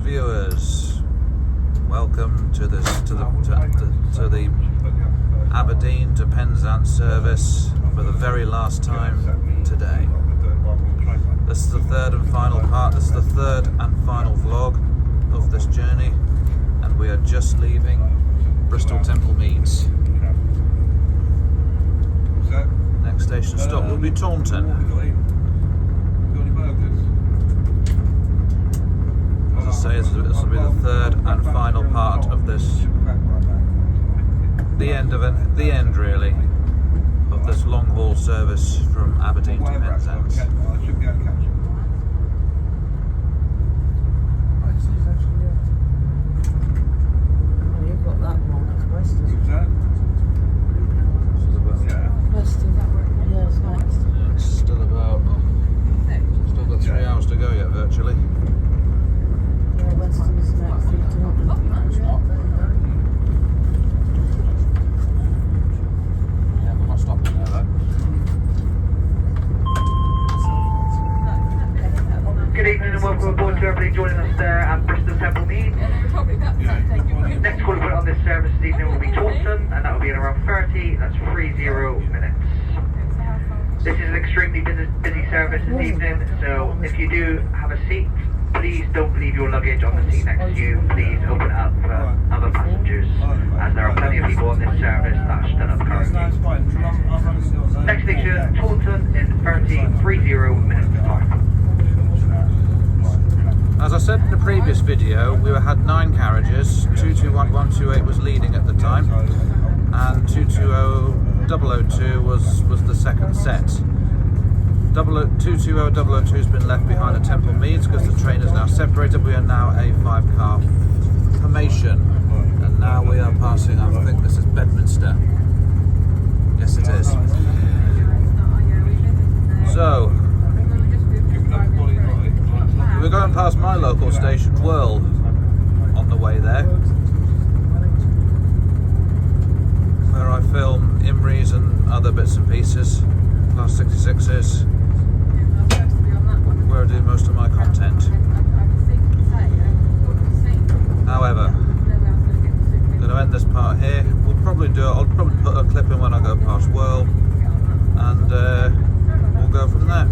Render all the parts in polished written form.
viewers, welcome to the Aberdeen to Penzance service for the very last time today. This is the third and final part. This is the third and final vlog of this journey, and we are just leaving Bristol Temple Meads. Next station stop will be Taunton. As I say, this will be the third and final part of this. The end of it. The end, really, of this long haul service from Aberdeen to Penzance. Still got 3 hours to go yet, virtually. Good evening and welcome aboard to everybody joining us there at Bristol Temple Meads. Next call put on this service this evening will be Taunton, and that will be in around 30 minutes. This is an extremely busy service this evening, so if you do have a seat, please don't leave your luggage on the seat next to you. Please open it up for other passengers, as there are plenty of people on this service that are stood up currently. Next station, Taunton in 30 minutes time. As I said in the previous video, we had 9 carriages. 221128 was leading at the time, and 220002 was the second set. 220002 has been left behind at Temple Meads because the train is now separated. We are now a 5-car formation, and now we are passing, I think this is Bedminster. Yes, it is. So, we're going past my local station, Whirl, on the way there, where I film Imries and other bits and pieces, Class 66s, where I do most of my content. However, I'm going to end this part here. I'll probably put a clip in when I go past Whirl, and we'll go from there.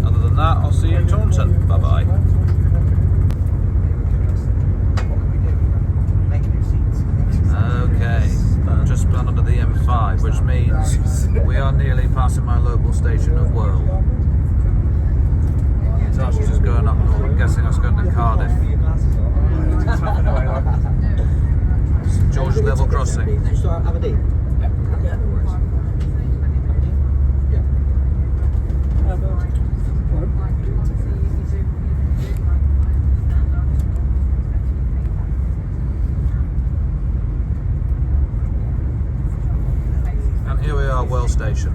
Other than that, I'll see you in Taunton. Bye bye. Okay, just gone under the M5, which means we are nearly passing my local station of Whirl. Tasha's just going up north. I'm guessing I was going to Cardiff. St George's Level Crossing. Aberdeen? Yeah. And here we are, Whirl Station.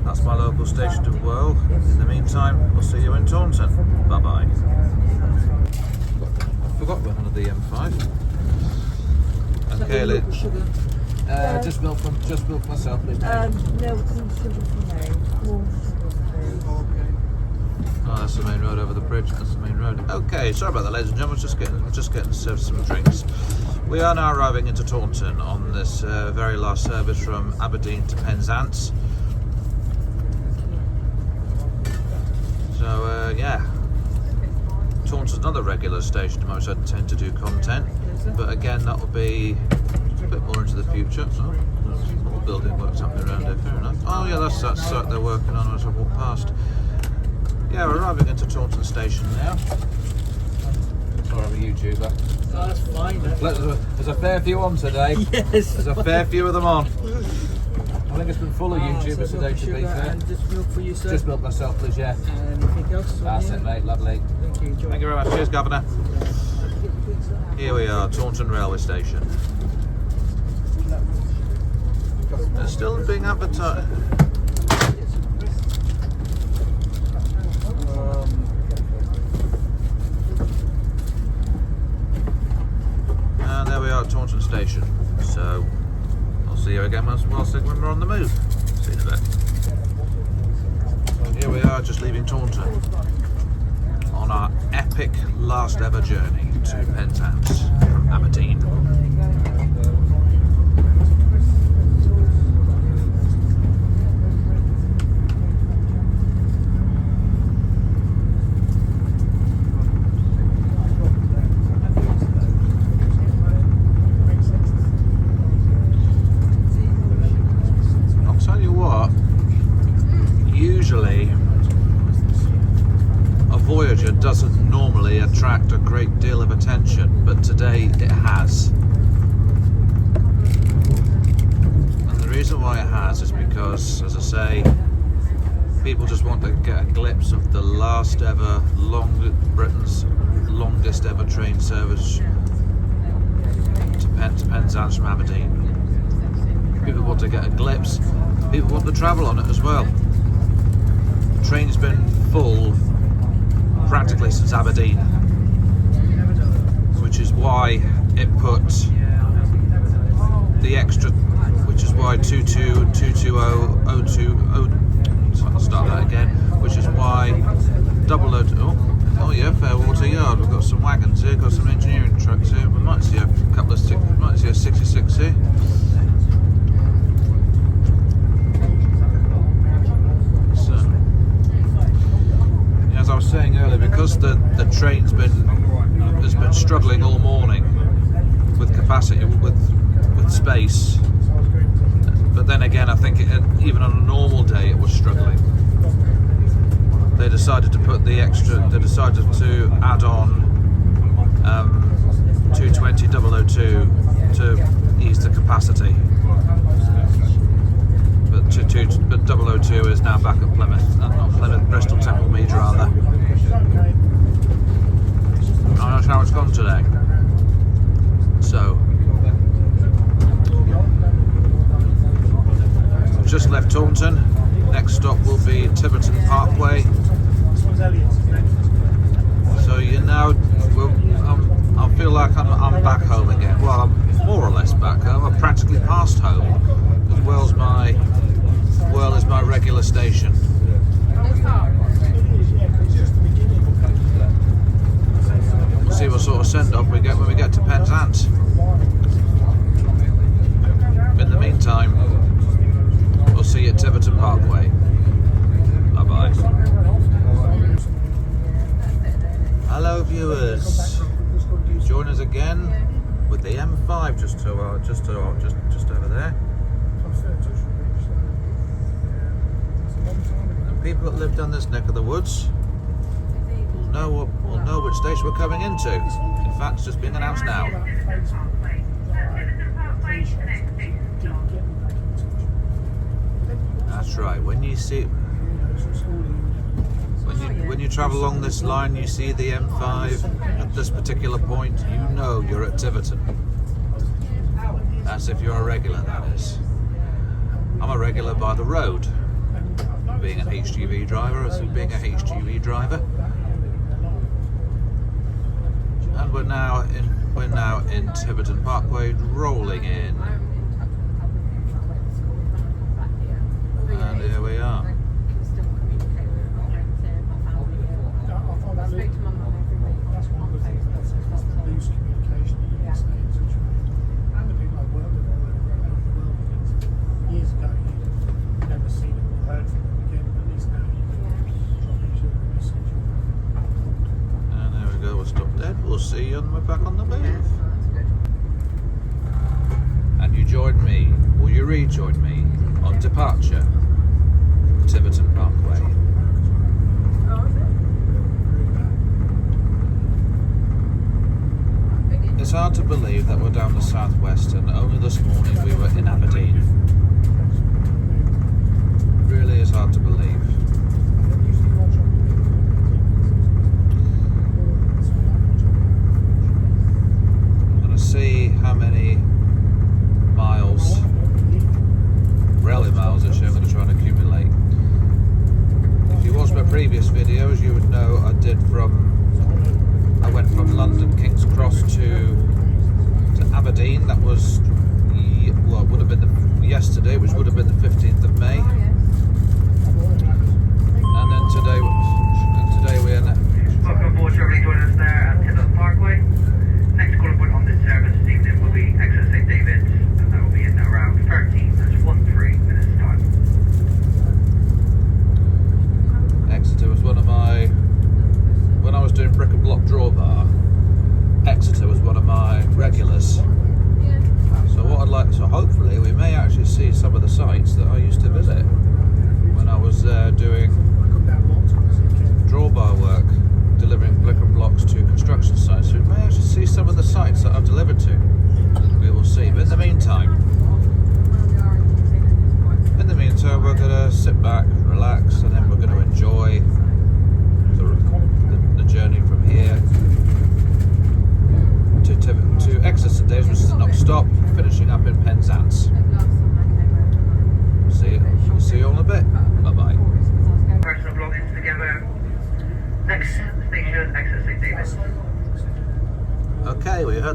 That's my local station to Whirl. In the meantime, we'll see you in Taunton. Bye bye. Forgot we're under the M5. Okay, Lee. Just milk for myself, please. No, it's sugar for me. Oh, that's the main road over the bridge. That's the main road. Okay, sorry about that, ladies and gentlemen. Just getting served some drinks. We are now arriving into Taunton on this very last service from Aberdeen to Penzance. So yeah, Taunton's another regular station to which I tend to do content, but again that will be a bit more into the future. So, little building works happening around here. Fair enough. Oh yeah, that's that site they're working on as I walk past. Yeah, we're arriving into Taunton Station now. Sorry, I'm a YouTuber. Oh, that's fine. There's a fair few on today. Yes. There's a fair few of them on. I think it's been full of YouTubers today, to be fair. And just milk for you, sir. Just milk myself, please, yeah. Anything else? That's it, mate. Lovely. Thank you. Enjoy. Thank you very much. Cheers, Governor. Here we are, Taunton Railway Station. They're still being advertised. And there we are at Taunton Station. So I'll see you again when we're on the move. See you in a bit. So here we are, just leaving Taunton. epic last ever journey to Penzance from Aberdeen. I'll tell you what, usually a Voyager doesn't normally attract a great deal of attention, but today it has. And the reason why it has is because, as I say, people just want to get a glimpse of the last ever, Britain's longest ever train service to Penzance from Aberdeen. People want to get a glimpse. People want to travel on it as well. The train's been full practically since Aberdeen, which is why it put the extra, which is why 22002, start that again, which is why 002, oh yeah, Fairwater Yard, we've got some wagons here, got some engineering trucks here, we might see a couple of, might see a 66 here. As I was saying earlier, because the train's has been struggling all morning with capacity, with space. But then again, I think even on a normal day it was struggling. They decided to put the extra. They decided to add on 220-002 to ease the capacity. But 002 is now back at Plymouth, not Plymouth, Bristol Temple Meads rather. I'm not sure how it's gone today. So, we've just left Taunton. Next stop will be Tiverton Parkway. So you now, I feel like I'm back home again. Well, I'm more or less back home. I'm practically past home, as well as my regular station. We'll see what sort of send-off we get when we get to Penzance. In the meantime, we'll see you at Tiverton Parkway. Bye-bye. Hello viewers. Join us again with the M5 just over there. People that live down this neck of the woods will know which station we're coming into. In fact, it's just being announced now. That's right. When you travel along this line, you see the M5 at this particular point, you know you're at Tiverton. That's if you're a regular, that is. I'm a regular by the road. Being an HGV driver, and we're now in Tiverton Parkway, rolling in, and here we are. We'll see you when we're back on the move. And you join me, or you rejoin me, on departure from Tiverton Parkway. It's hard to believe that we're down the southwest and only this morning we were in Aberdeen. It really is hard to believe. See how many railway miles this year I'm going to try and accumulate. If you watched my previous videos, you would know I went from London King's Cross to Aberdeen. That was, well, it would have been yesterday, which would have been the 15th of May. And then today we're in. Welcome aboard, everybody joining us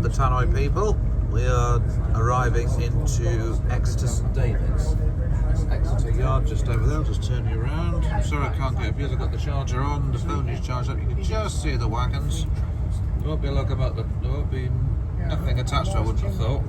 the Tannoy people. We are arriving into Exeter St David's. That's Exeter Yard just over there. I'll just turn you around. I'm sorry I can't get a view. I've got the charger on, the phone is charged up. You can just see the wagons. There won't be a locomotive. There won't be nothing attached to it, I wouldn't have thought.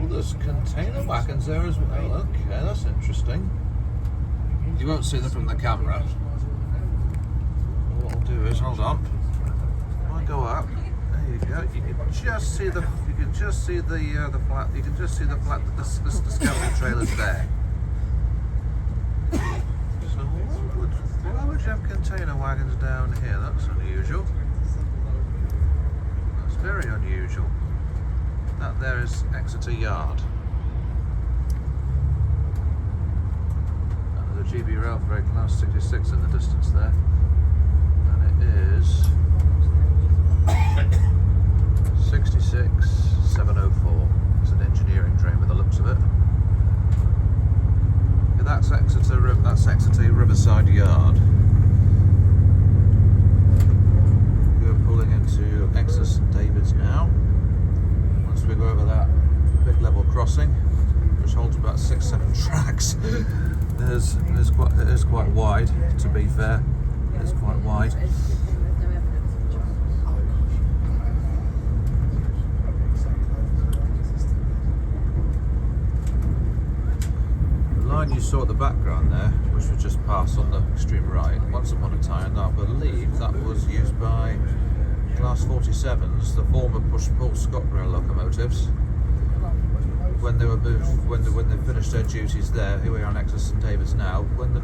There's container wagons there as well. Okay, that's interesting. You won't see them from the camera. What I'll do is, hold on. When I go up, there you go. You can just see the flat. You can just see the flat that the scouting trailer's there. So why would you have container wagons down here? That's unusual. That's very unusual. That there is Exeter Yard. And there's a GB Rail Freight Class 66 in the distance there. And it is 66704. It's an engineering train with the looks of it. Yeah, that's Exeter Riverside Yard. We're pulling into Exeter St David's now. Once we go over that big level crossing, which holds about 6-7 tracks, it is quite wide. To be fair, it's quite wide. The line you saw at the background there, which was just past on the extreme right, once upon a time, I believe that was used by Class 47s, the former push-pull ScotRail locomotives, when they were moved, when they finished their duties there. Here we are in Exeter St David's now. When the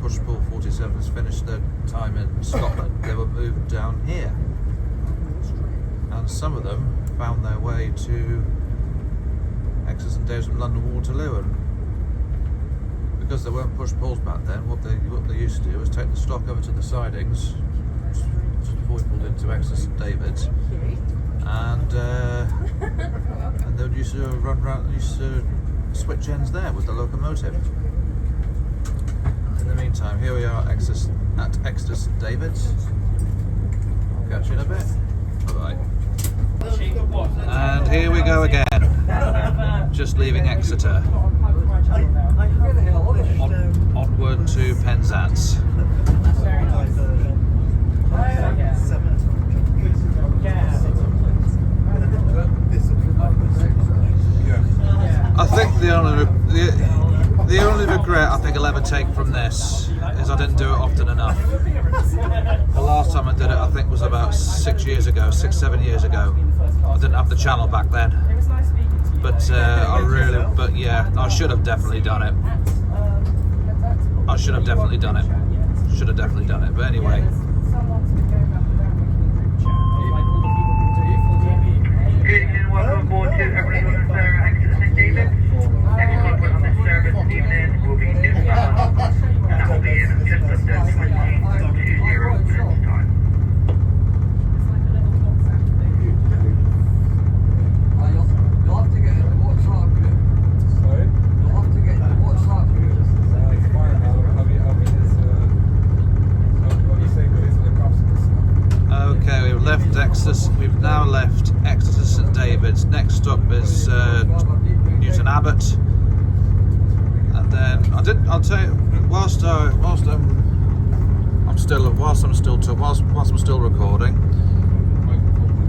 push-pull 47s finished their time in Scotland, they were moved down here, and some of them found their way to Exeter St David's from London Waterloo. And because there weren't push-pulls back then, what they used to do was take the stock over to the sidings before we pulled into Exeter St David's, and they used to run around, used to switch ends there with the locomotive. In the meantime, here we are at Exeter St David's. I'll catch you in a bit. Bye bye. And here we go again. Just leaving Exeter. Onward to Penzance. I think the only regret I think I'll ever take from this is I didn't do it often enough. The last time I did it, I think, was about 6 years ago, 6-7 years ago. I didn't have the channel back then, but yeah, I should have definitely done it. Should have definitely done it. But anyway. Good evening, welcome aboard to Aberdeen and Exeter St David's. Next convoy on this service this evening will be Newcastle, and that will be in just under 20 minutes time. You'll have to get in the WhatsApp group. Sorry? You'll have to get in the WhatsApp group. It's fine, Okay, we've now left Exeter St David's. Next up is Newton Abbot, and then I'll tell you, whilst I'm still recording,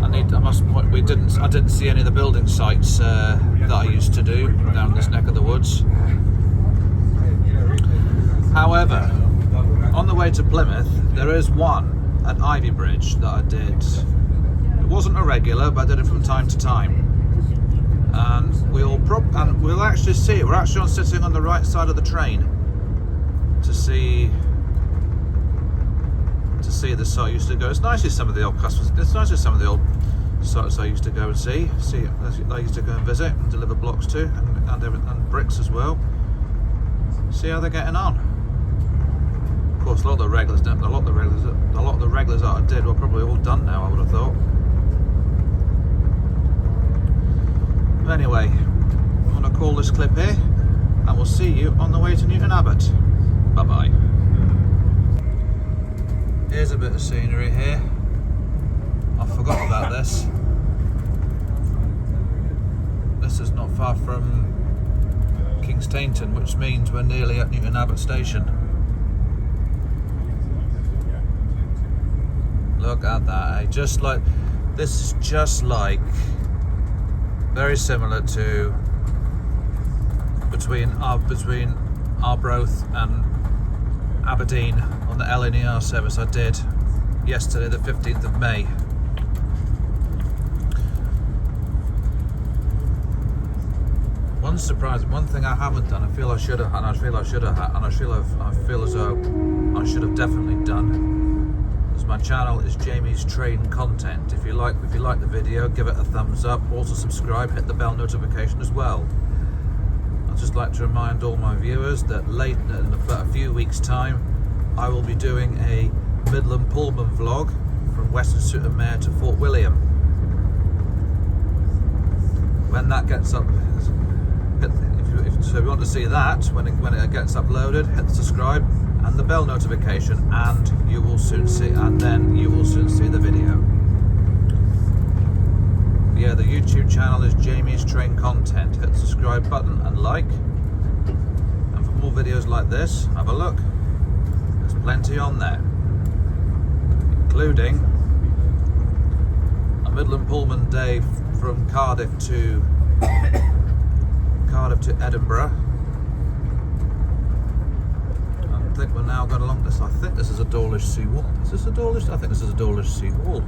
I didn't see any of the building sites that I used to do down this neck of the woods. However, on the way to Plymouth, there is one at Ivy Bridge that I did. It wasn't a regular, but I did it from time to time. And we'll actually see it. We're actually sitting on the right side of the train to see the site I used to go. It's nice to see some of the old customers. It's nice to see some of the old sites I used to go and see. I used to go and visit and deliver blocks to, and bricks as well. See how they're getting on. Of course, a lot of the regulars that I did were probably all done now, I would have thought. Anyway, I'm going to call this clip here, and we'll see you on the way to Newton Abbot. Bye bye. Here's a bit of scenery here. I forgot about this. This is not far from Kingstainton, which means we're nearly at Newton Abbot station. Look at that, eh? Just like, this is just like, very similar to between Arbroath and Aberdeen on the LNER service I did yesterday, the 15th of May. One surprise, one thing I haven't done, I feel I should have, and I feel I should have, and I feel as though I should have definitely done, is my channel is Jamie's Train Content. If you like the video, give it a thumbs up. Also subscribe, hit the bell notification as well. I'd just like to remind all my viewers that late in about a few weeks' time, I will be doing a Midland Pullman vlog from Weston-super-Mare to Fort William. When that gets up, so if you want to see that, when it gets uploaded, hit the subscribe and the bell notification, and you will soon see the video. Yeah, the YouTube channel is Jamie's Train Content. Hit the subscribe button and like. And for more videos like this, have a look. There's plenty on there, including a Midland Pullman day from Cardiff to Edinburgh. I think we're now going along this. I think this is a Dawlish seawall. Is this a Dawlish? I think this is a Dawlish seawall.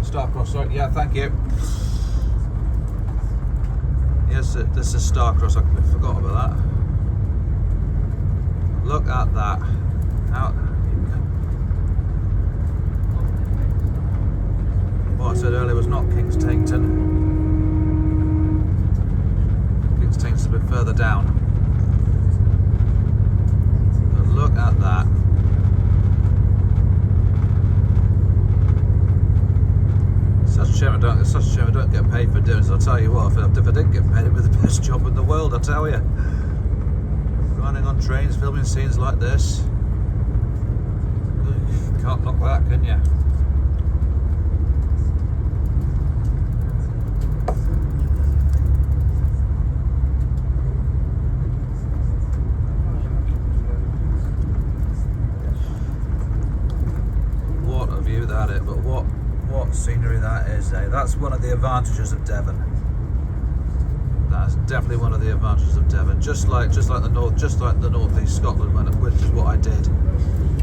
Starcross, sorry. Yeah, thank you. Yes, this is Starcross. I forgot about that. Look at that. What I said earlier was not Kingstainton. Kingstainton's a bit further down. But look at that. Such a shame I don't get paid for doing this. I'll tell you what, if I didn't get paid, it'd be the best job in the world, I tell you. Running on trains, filming scenes like this. You can't knock that, can you? What a view that is, but what scenery that is, eh? That's one of the advantages of Devon. That's definitely one of the advantages of Devon. Just like the northeast Scotland, which is what I did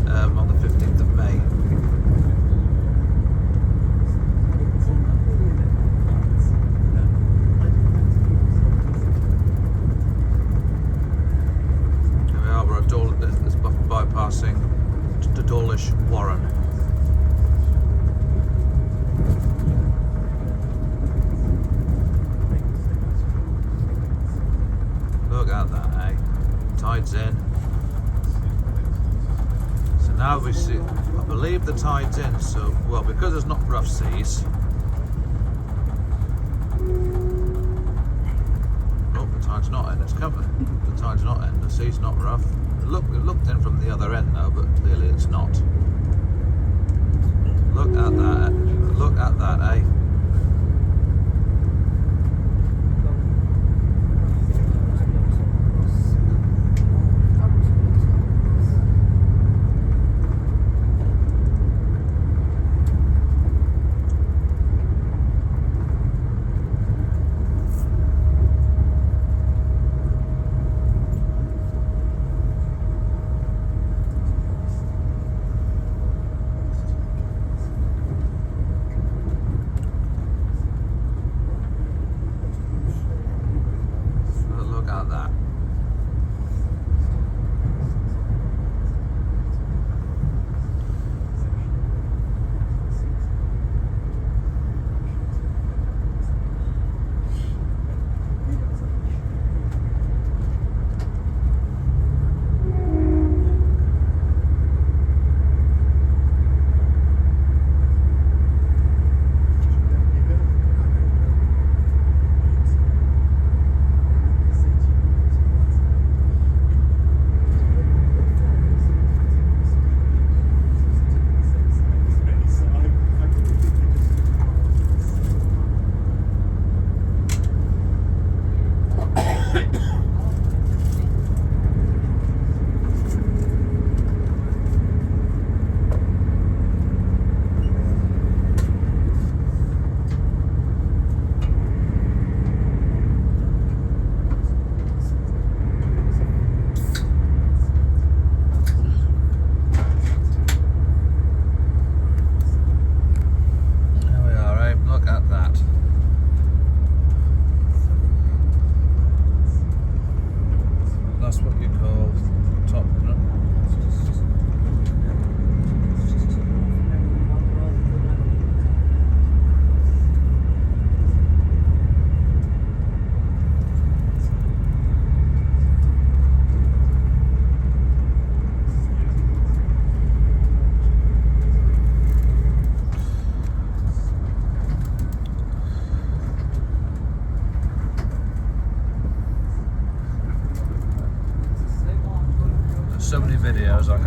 on the 15th of May. Here we are, we're at it's bypassing the Dawlish Warren. Look at that, eh? Tide's in. So now we see, I believe the tide's in, so, well, because there's not rough seas. Oh, the tide's not in, it's coming. The tide's not in, the sea's not rough. It looked in from the other end now, but clearly it's not. Look at that, eh?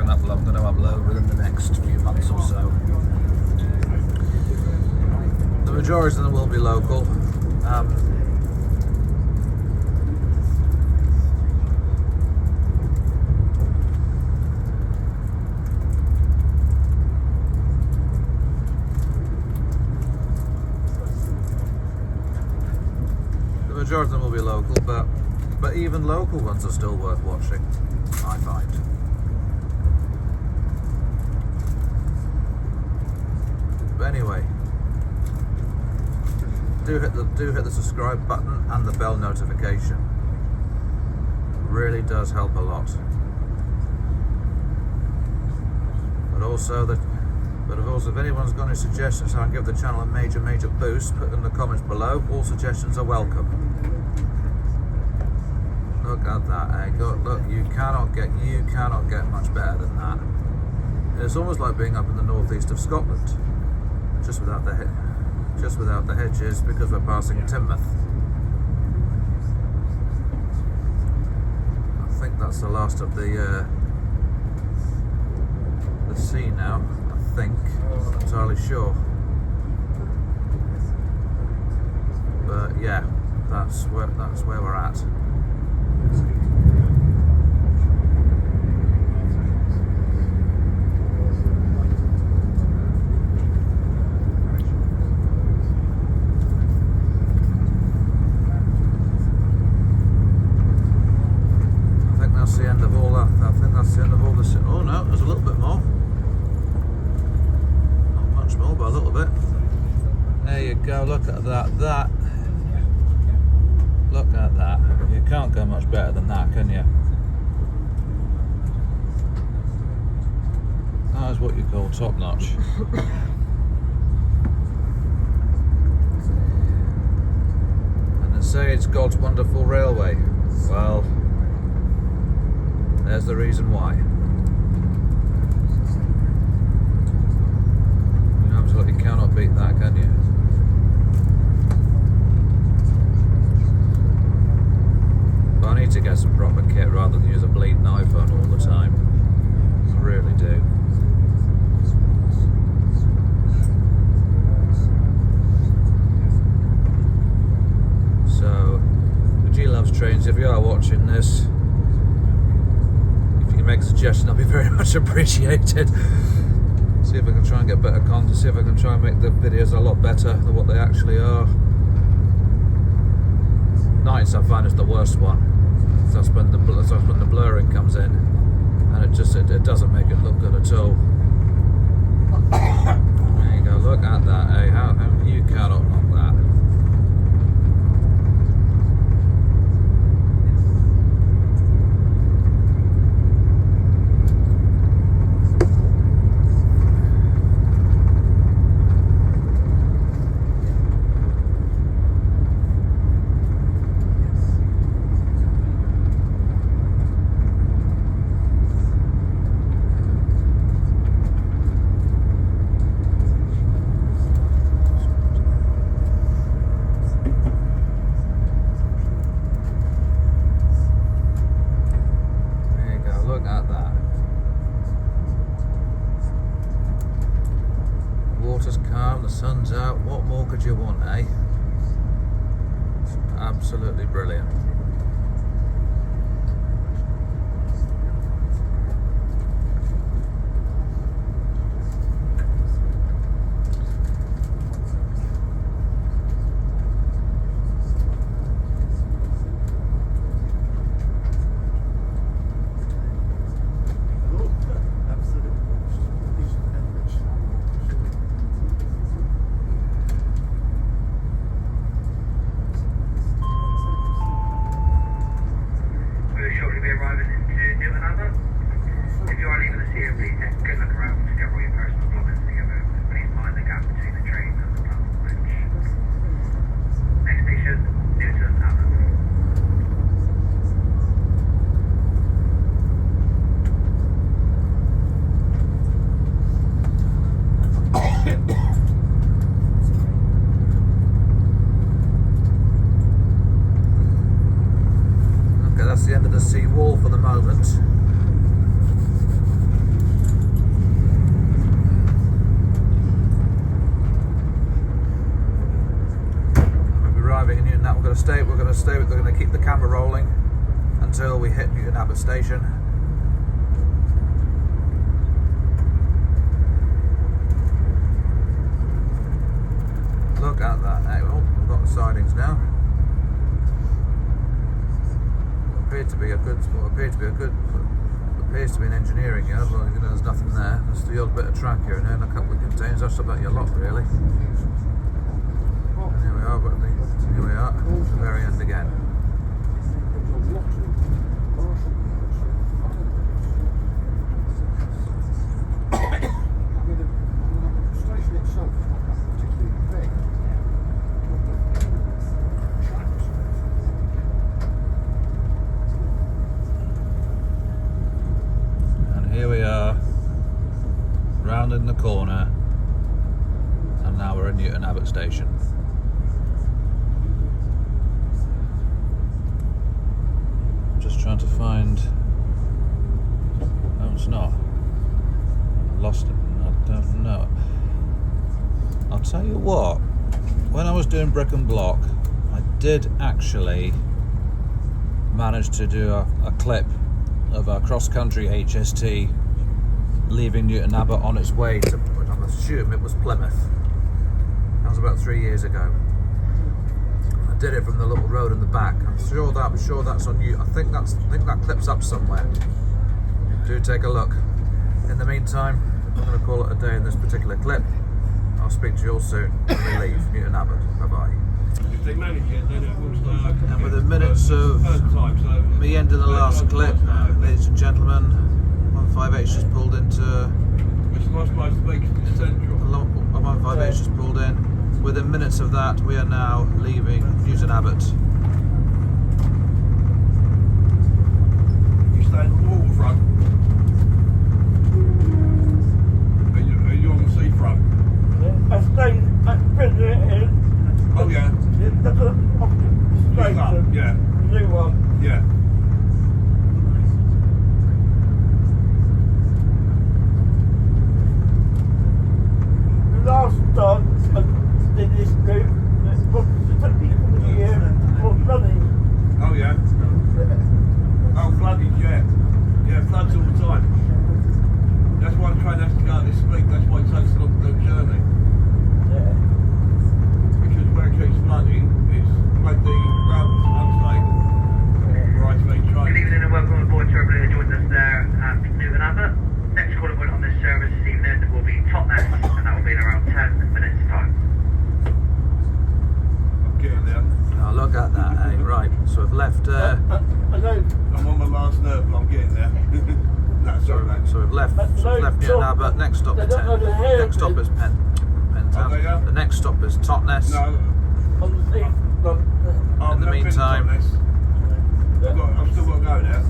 going to upload within the next few months or so. The majority of them will be local. The majority of them will be local, but even local ones are still worth watching, I find. But anyway, do hit the subscribe button and the bell notification. It really does help a lot. But also if anyone's got any suggestions how I can give the channel a major boost, put in the comments below. All suggestions are welcome. Look at that, eh? Look, you cannot get much better than that. It's almost like being up in the northeast of Scotland, just without the hedges, because we're passing Teignmouth. I think that's the last of the sea now. I think, I'm not entirely sure. But yeah, that's where we're at. I think that's the end of all that. I think that's the end of all this. Oh no, there's a little bit more. Not much more, but a little bit. There you go. Look at that. Look at that. You can't go much better than that, can you? That is what you call top notch. And they say it's God's wonderful railway. Well, there's the reason why. You absolutely cannot beat that, can you? But I need to get some proper kit rather than use a bleeding iPhone all the time. I really do. So, G loves trains. If you are watching this, if you can make a suggestion, I'll be very much appreciated. See if I can try and get better content. See if I can try and make the videos a lot better than what they actually are. Nights I find is the worst one. That's when the blurring comes in, and it doesn't make it look good at all. There you go. Look at that. Hey, how you cannot knock that. Water's calm, the sun's out. What more could you want, eh? It's absolutely brilliant. going to stay. They're going to keep the camera rolling until we hit Newton Abbot station. Look at that. Hey, well, we've got the sidings now. Appears to be an engineering yard. Well, there's nothing there. There's the odd bit of track here and there, and a couple of containers. That's about your lot, really. And here we are, at the very end again. Here we are, rounding the corner, and now we're at Newton Abbot station. I'm just trying to find. No, it's not. I lost it. I don't know. I'll tell you what. When I was doing brick and block, I did actually manage to do a clip of a cross-country HST leaving Newton Abbot on its way to, I assume it was Plymouth. That was about 3 years ago. I did it from the little road in the back. I'm sure that's on you. I think that clip's up somewhere. Do take a look. In the meantime, I'm going to call it a day in this particular clip. I'll speak to you all soon when we leave Newton Abbot. Bye bye. If they manage it, then it will stay open. And within minutes of me ending the last clip, ladies and gentlemen, 158's just pulled into. Which is nice place to be because it's central. 158's just pulled in. Within minutes of that, we are now leaving Newton Abbot. You stay at the waterfront. Are you on the seafront? I stayed at Bristol. Oh yeah. Yeah. New one. Yeah. Last time I did this route, it took me a year for flooding. Oh yeah. Oh, flooding, yeah. Yeah, floods all the time. That's why the train has to go at this speed. That's why it takes a long journey. Yeah. Because where it keeps flooding, it's made the roads unstable. Right, speed Good train. evening and welcome aboard to everybody that joined us there at Newton Abbot. Next call point on this service this evening will be Totnes, and that will be in around 10 minutes time. I'm getting there. Now look at that, eh? Right, so we've left. I know. I'm on my last nerve, but I'm getting there. No, sorry, mate. So we've left Newton Abbot. Next stop is Penzance. The next stop is Totnes. No, On the sea, In the meantime- I've still got to go there.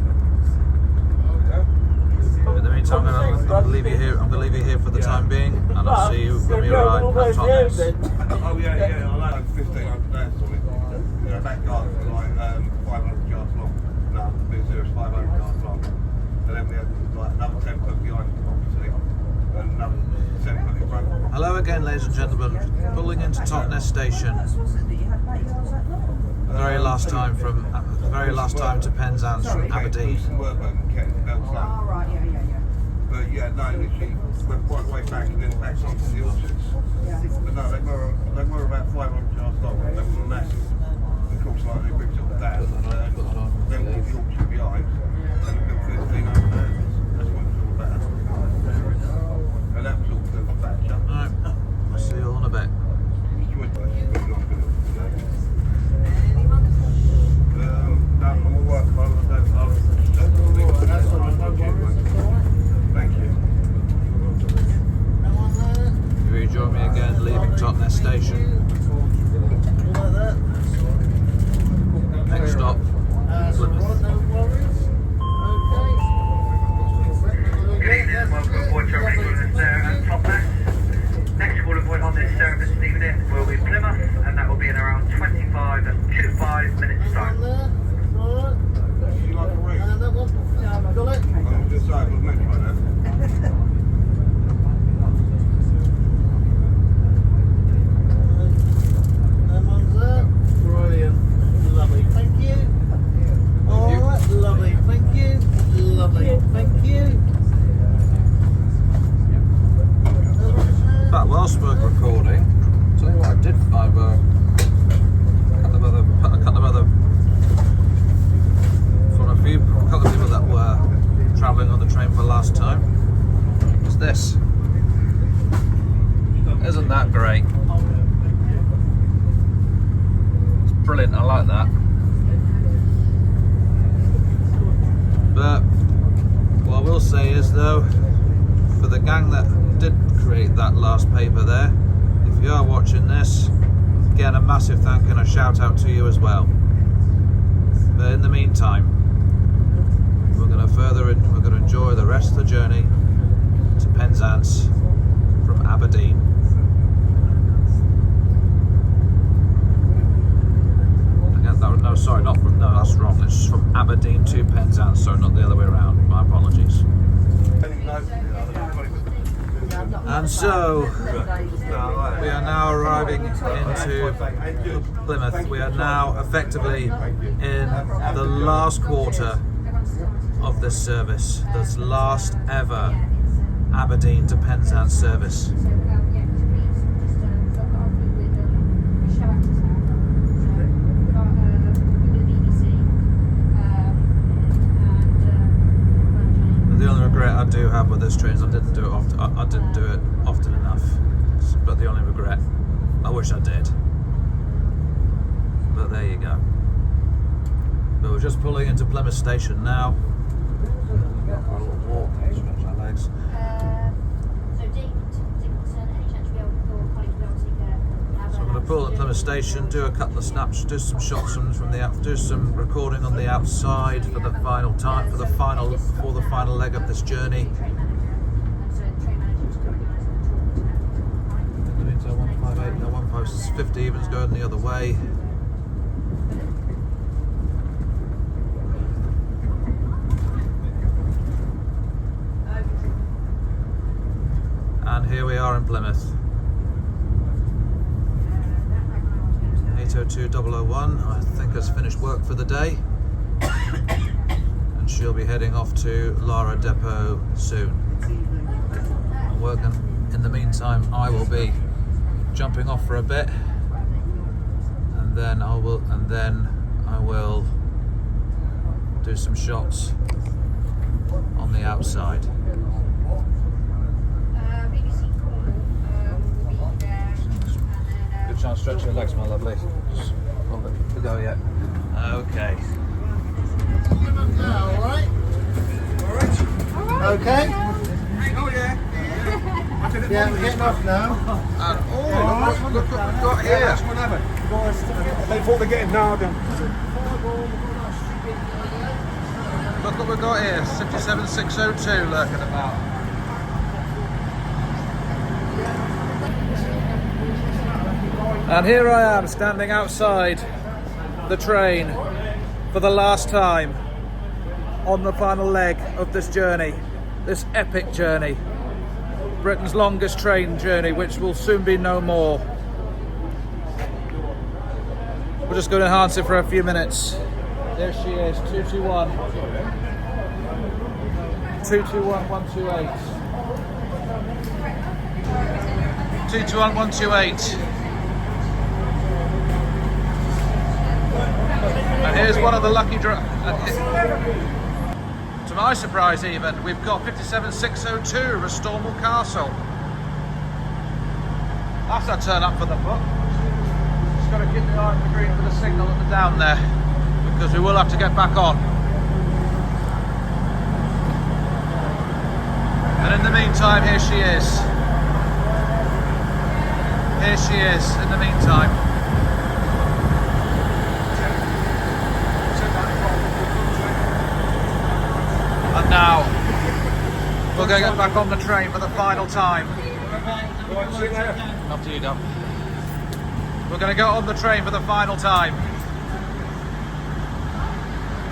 In the meantime, I'm going to leave you here. I'm going to leave you here for the time being, and I'll see you when we arrive at Totnes. Oh yeah, I'll have 1,500 pounds on it. You know, back garden for like 500 yards long. No, the big zero is 500 yards long. And then we have like another 10 foot behind the property, and another 10 foot in front. Hello again, ladies and gentlemen. Pulling into Totnes station. The very last time to Penzance from Aberdeen. Some work and getting the belts down. Oh, right, yeah. But yeah, no, literally went quite way back and then back onto the orchards. But no, they were about 500 yards long. They were massive. Of course, like they ripped all that. Then with the orchard behind, and they built 1,500 houses. That's what it was all about. And that was all built on that jump. Alright, I'll see you all in a bit. No, I'm all right. Thank you. You rejoin me again, leaving Totnes station. Next stop, Plymouth. Frostburg recording. Tell you what, I did find a couple of other from a couple of people that were travelling on the train for last time. What's this? Isn't that great? It's brilliant. I like that. But what I will say is, though, for the gang that did create that last paper there, if you are watching this, again, a massive thank you and a shout out to you as well. But in the meantime, we're going to enjoy the rest of the journey to Penzance from Aberdeen. No, sorry, not from. No, that's wrong. It's from Aberdeen to Penzance, so not the other way around. My apologies. And so we are now arriving into Plymouth. We are now effectively in the last quarter of this service, this last ever Aberdeen to Penzance service. The only regret I do have with this train is I didn't do it often. I didn't do it often enough. But the only regret, I wish I did. But there you go. But we're just pulling into Plymouth Station now. For a little walk, stretch my legs. So So I'm going to pull at Plymouth Station, do a couple of snaps, do some shots from the do some recording on the outside for the final time, before the final leg of this journey. In the meantime, 158, no 150 evens going the other way. And here we are in Plymouth. 802-001, I think, has finished work for the day. And she'll be heading off to Lara Depot soon. I'm working. In the meantime, I will be jumping off for a bit. And then I will do some shots on the outside. Good chance to stretch your legs, my lovely. Just hold it to go yet. Okay. Alright? Okay. Oh yeah. Yeah, we're getting off now. And look what we've got here. That's what happened. They thought they're getting nailed down. Look what we've got here. 77602 lurking about. And here I am standing outside the train for the last time on the final leg of this journey, this epic journey, Britain's longest train journey, which will soon be no more. We're just going to enhance it for a few minutes. There she is, 221. 221128. 221128. And here's one of the lucky to my surprise even, we've got 57602 Restormal Castle. That's a turn up for the book. Just got to keep the eye on the green for the signal at the down there, because we will have to get back on. And in the meantime, here she is. Here she is in the meantime. And now, we're going to get back on the train for the final time. Up to you, Dom. We're going to go on the train for the final time.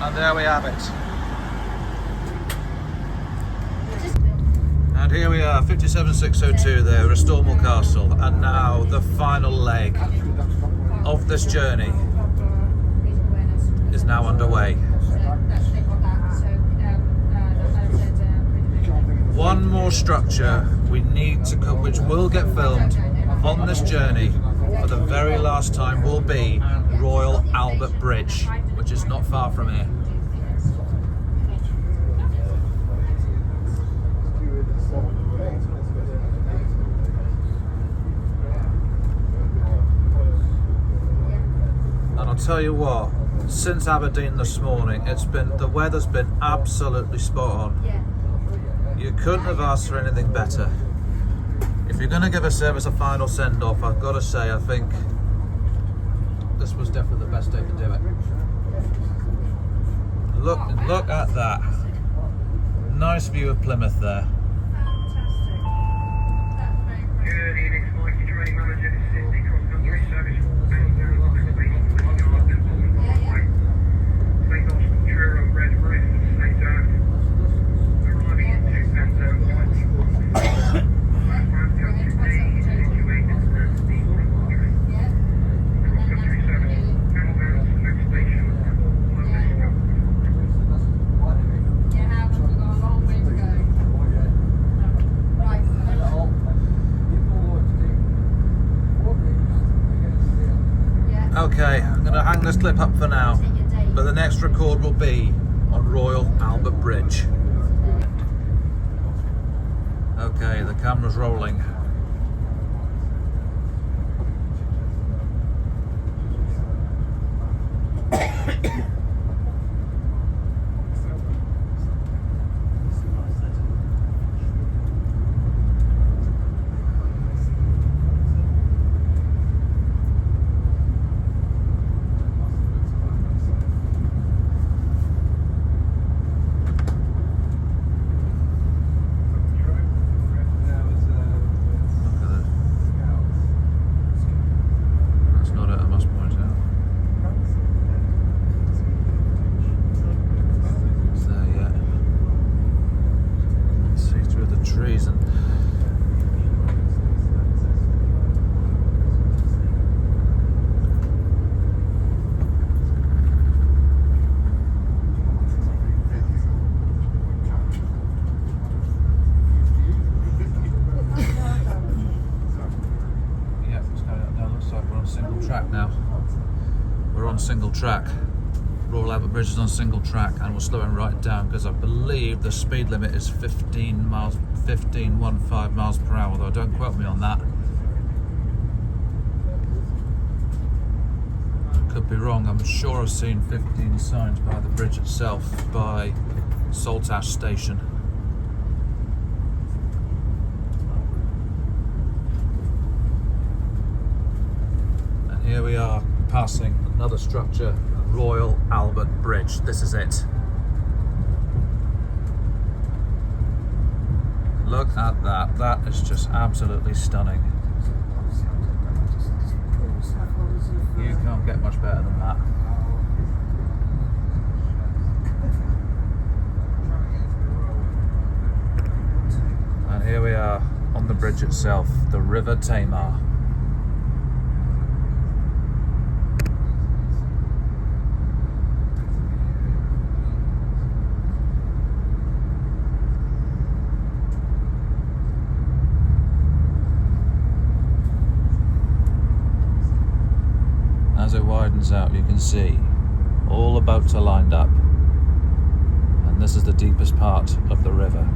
And there we have it. And here we are, 57602 there, Restormal Castle. And now the final leg of this journey is now underway. one more structure we need to cut, which will get filmed on this journey for the very last time, will be Royal Albert Bridge, which is not far from here. And I'll tell you what, since Aberdeen this morning, the weather's been absolutely spot on. You couldn't have asked for anything better. If you're going to give a service a final send-off, I've got to say, I think this was definitely the best day to do it. Look at that. Nice view of Plymouth there. Good evening, Mikey, train manager. This is the cross-country service for Penzance, based on the yard and on the highway. St. Austin, Truro, Redbridge, and St. Anne. Arriving into Penzance 21. Platform country D is situated at the cross-country. Cross-country service, Penzance, next station, London. Okay, I'm going to hang this clip up for now, but the next record will be on Royal Albert Bridge. Okay, the camera's rolling. Single track. Royal Albert Bridge is on single track, and we're slowing right down because I believe the speed limit is 15 miles per hour, though don't quote me on that. Could be wrong. I'm sure I've seen 15 signs by the bridge itself, by Saltash station. And here we are, passing another structure, Royal Albert Bridge. This is it. Look at that. That is just absolutely stunning. You can't get much better than that. And here we are on the bridge itself, the River Tamar. As it widens out, you can see all the boats are lined up, and this is the deepest part of the river.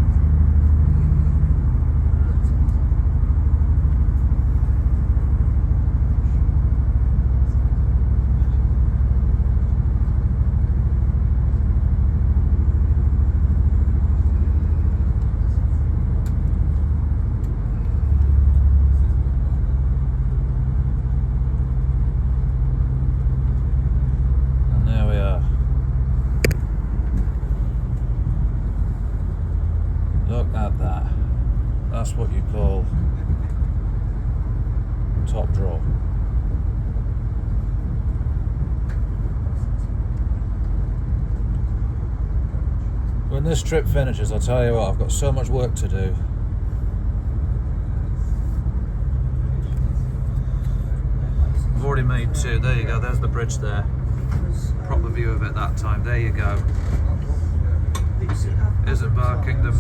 That's what you call top draw. When this trip finishes, I'll tell you what, I've got so much work to do. I've already made two. There you go, there's the bridge there. Proper view of it that time. There you go. Isn't Bar Kingdom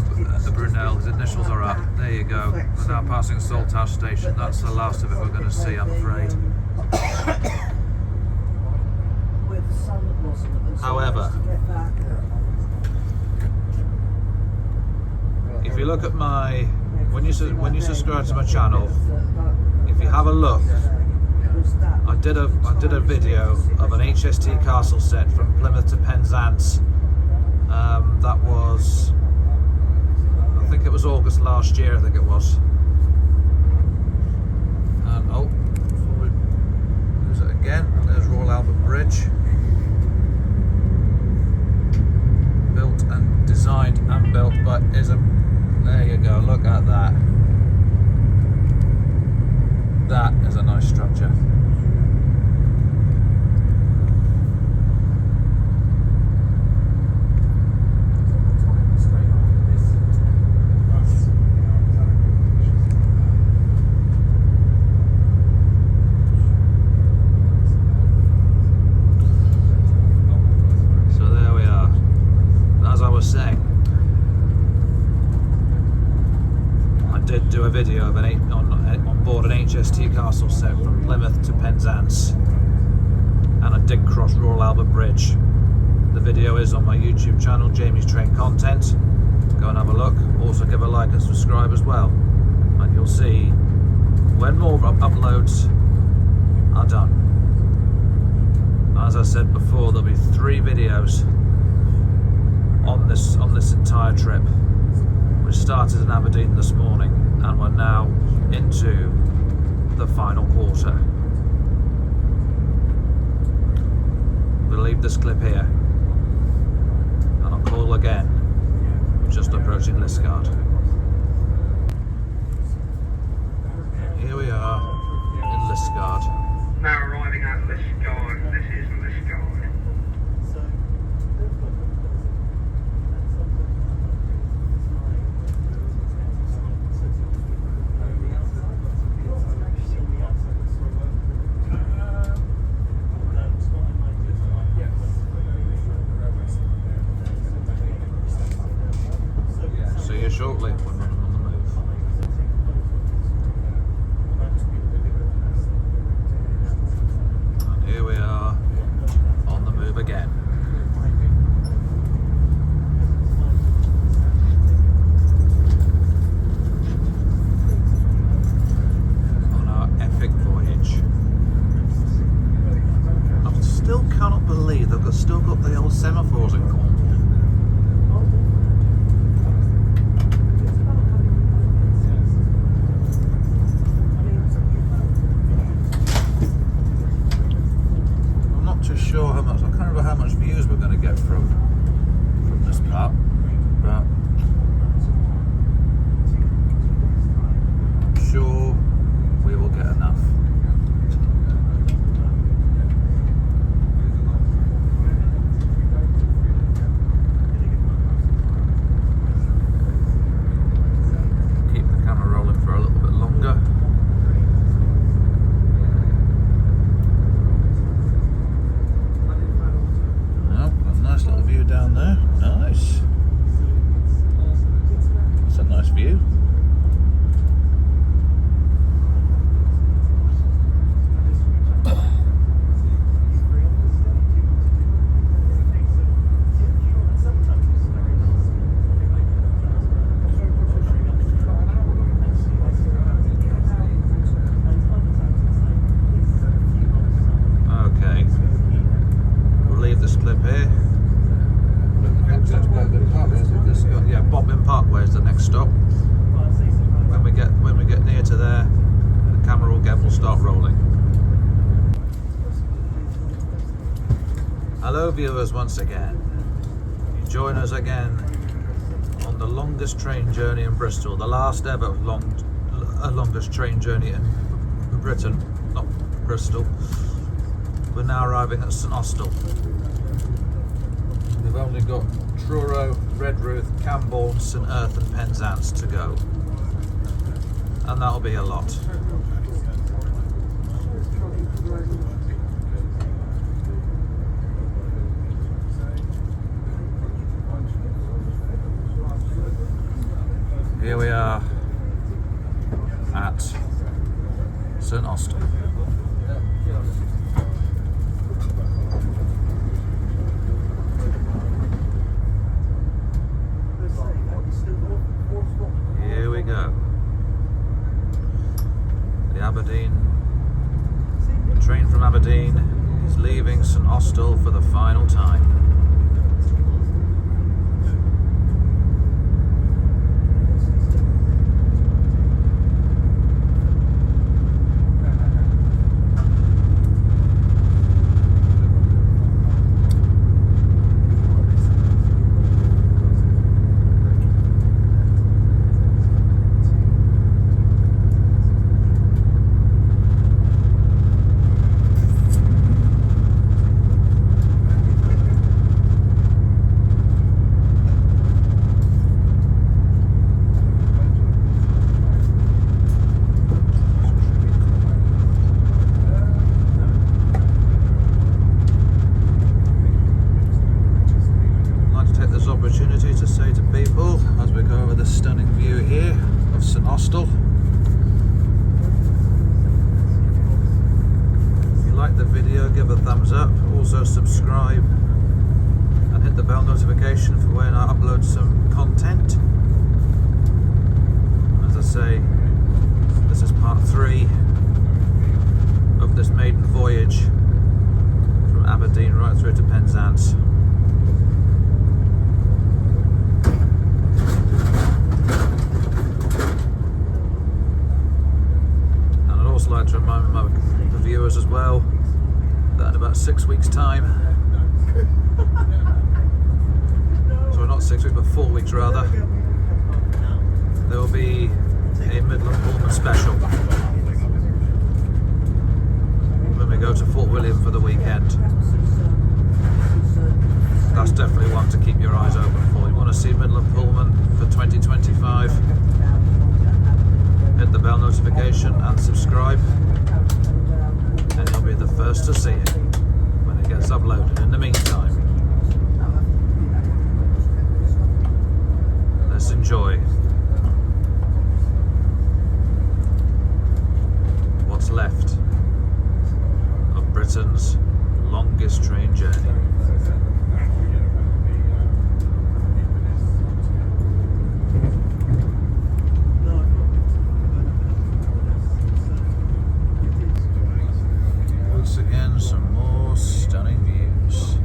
Brunel, his initials are up. There you go. We're now passing Saltash Station. That's the last of it we're going to see, I'm afraid. However, if you look at my, when you subscribe to my channel, if you have a look, I did a video of an HST castle set from Plymouth to Penzance. That was, I think it was August last year, I think it was. And oh, before we lose it again, there's Royal Albert Bridge. Built and designed and built by Ism. There you go, look at that. That is a nice structure. Do a video of on board an HST castle set from Plymouth to Penzance, and I did cross Royal Albert Bridge. The video is on my YouTube channel, Jamie's Train Content. Go and have a look. Also give a like and subscribe as well, and you'll see when more uploads are done. As I said before, there'll be 3 videos on this entire trip, which started in Aberdeen this morning, and we're now into the final quarter. We'll leave this clip here, and I'll call again. We're just approaching Liskeard. Here we are in Liskeard. Now arriving at Liskeard. This is Liskeard. Shortly when we're on the move. And here we are on the move again. On our epic voyage. I still cannot believe they've still got the old semaphores in Cornwall. Sure how much, I can't remember how much views we're going to get from this part, but I'm sure we will get enough. Keep the camera rolling for a little bit longer. Nice little view down there. Nice. That's a nice view. Okay. We'll leave this clip here. Yeah, Bobbin Parkway is the next stop. When we get near to there, the camera again will start rolling. Hello viewers once again. You join us again on the longest train journey in Bristol, the last ever longest train journey in Britain, not Bristol. We're now arriving at St Austell. We've only got Truro, Redruth, Camborne, St Earth and Penzance to go, and that'll be a lot. Here we are at St Austell. Here we go. The Aberdeen train from Aberdeen is leaving St Austell for the final time. Opportunity to say to people as we go over the stunning view here of St Austell, if you like the video, give a thumbs up, also subscribe and hit the bell notification for when I upload some content. As I say, this is part 3 of this maiden voyage from Aberdeen right through to Penzance. I'd like to remind the viewers as well that in about 6 weeks' time, so not 6 weeks but 4 weeks rather, there will be a Midland Pullman special when we go to Fort William for the weekend. That's definitely one to keep your eyes open for. You want to see Midland Pullman for 2025? Hit the bell notification and subscribe, and you'll be the first to see it when it gets uploaded. In the meantime, let's enjoy what's left of Britain's longest train journey. Again, some more stunning views.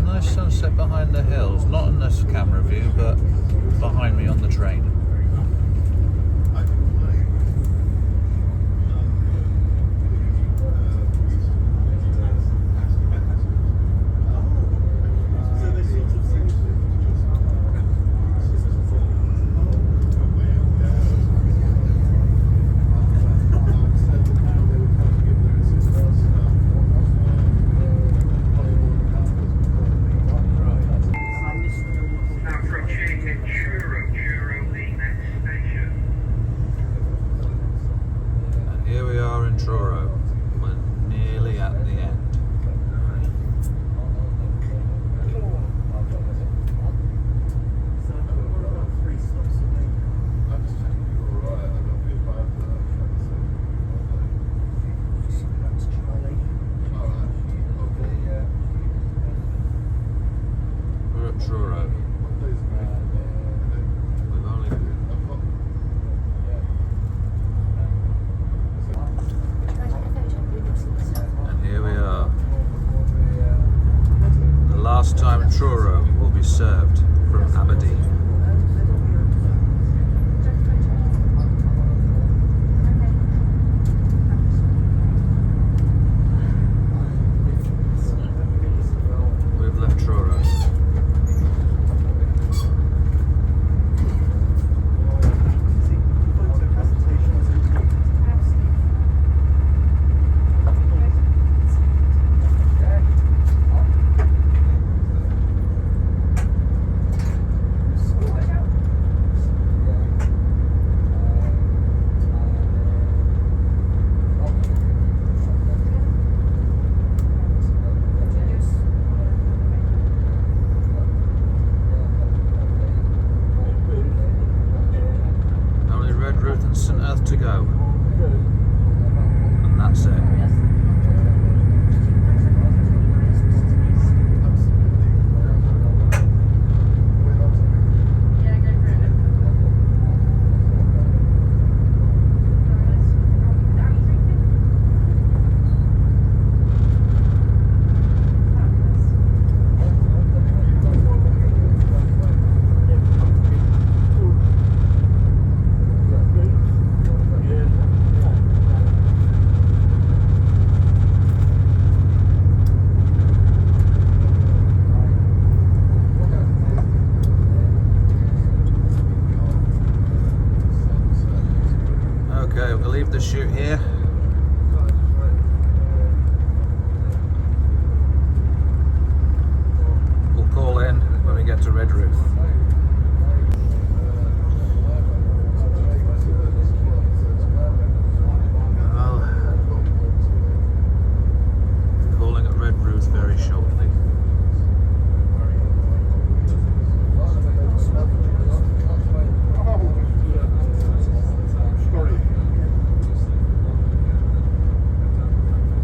Nice sunset behind the hills. Not in this camera view, but behind me on the train. go. And that's it. Okay, we'll leave the shoot here. We'll call in when we get to Red Roof. Well, calling at Red Roof very shortly.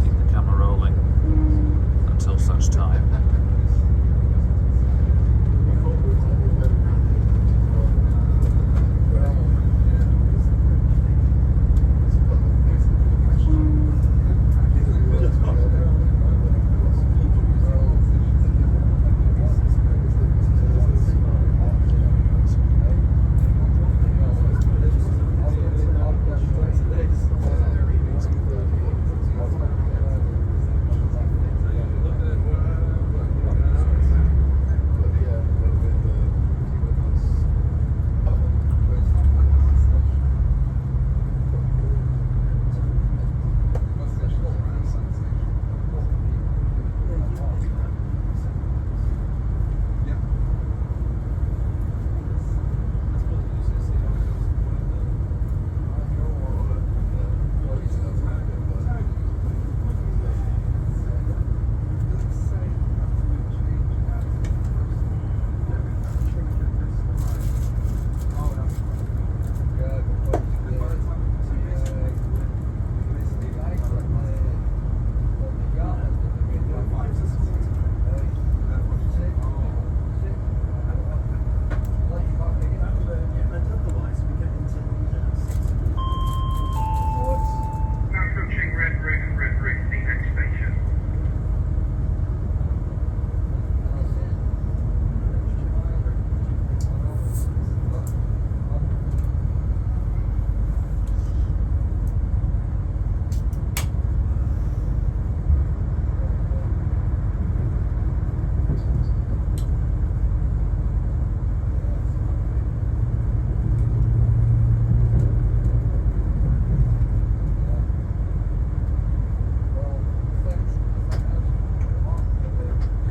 Keep the camera rolling until such time.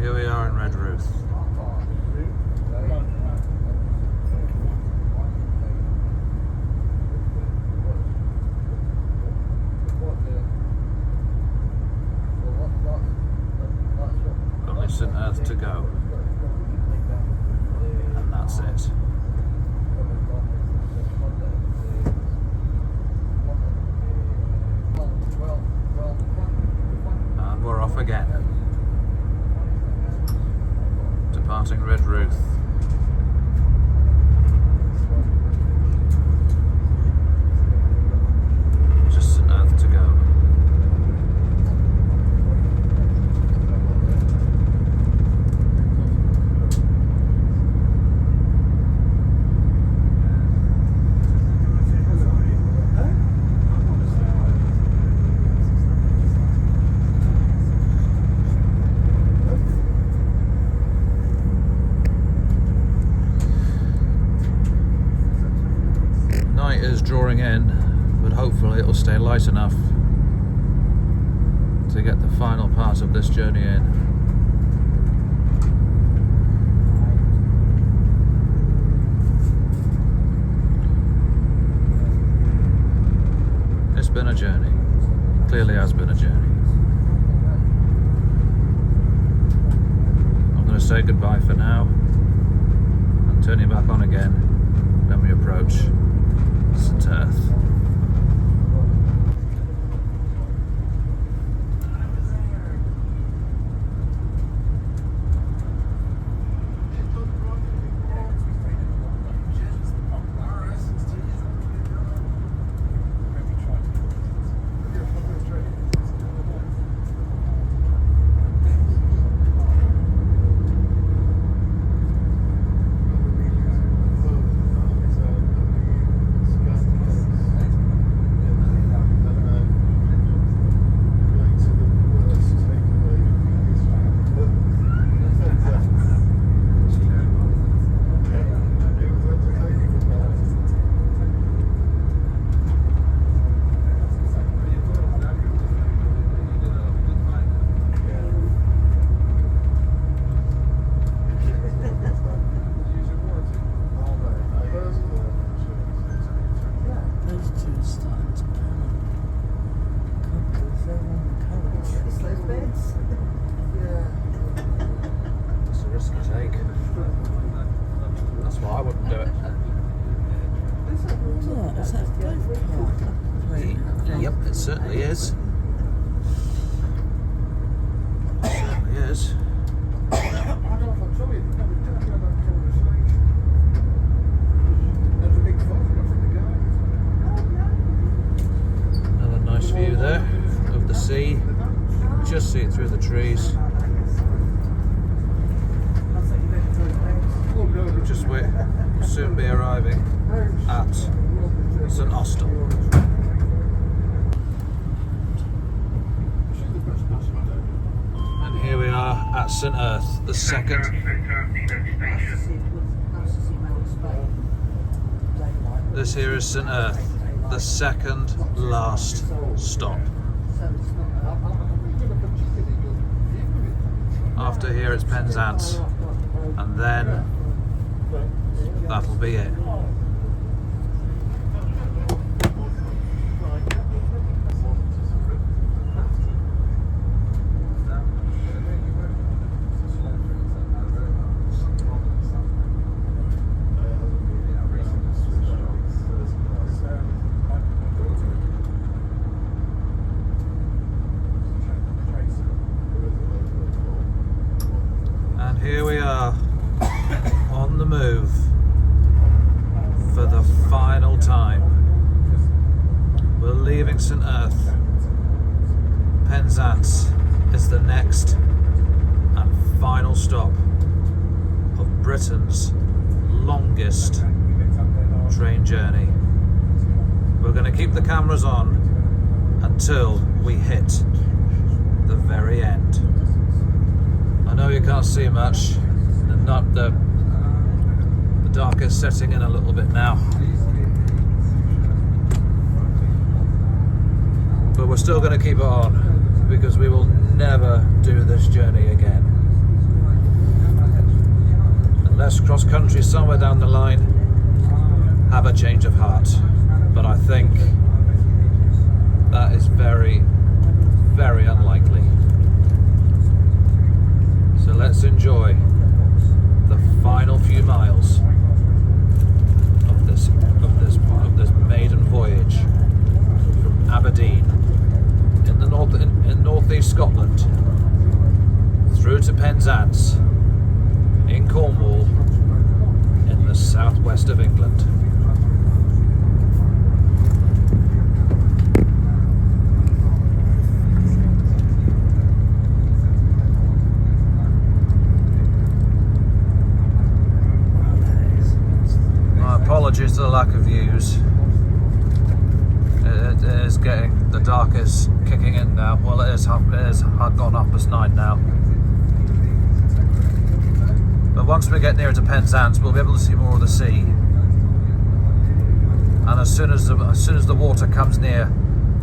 Here we are in Red Roof. Only St. Earth to go. And that's it. And we're off again. Departing Red Roof. Just St. Earth to go. Night is drawing in, but hopefully it'll stay light enough to get the final part of this journey in. It's been a journey. Clearly has been a journey. I'm going to say goodbye for now and turn you back on again when we approach St. Earth. certainly is. Certainly is. Another nice view there of the sea. Just see it through the trees. Just wait. We'll soon be arriving at St Austell. And here we are at St Earth, the second. This here is St Earth, the second last stop. After here it's Penzance, and then that'll be it. And here we are on the move for the final time. We're leaving St Earth. Penzance is the next and final stop of Britain's longest train journey. We're going to keep the cameras on until we hit the very end. I know you can't see much, and not the dark is setting in a little bit now, but we're still going to keep it on because we will never do this journey again unless cross country somewhere down the line have a change of heart, but I think that is very, very unlikely. So let's enjoy the final few miles of this maiden voyage from Aberdeen in the northeast Scotland through to Penzance in Cornwall in the southwest of England. Apologies to the lack of views. It is getting, the dark is kicking in now. Well, it is gone 9:30 now. But once we get nearer to Penzance, we'll be able to see more of the sea. And as soon as the water comes near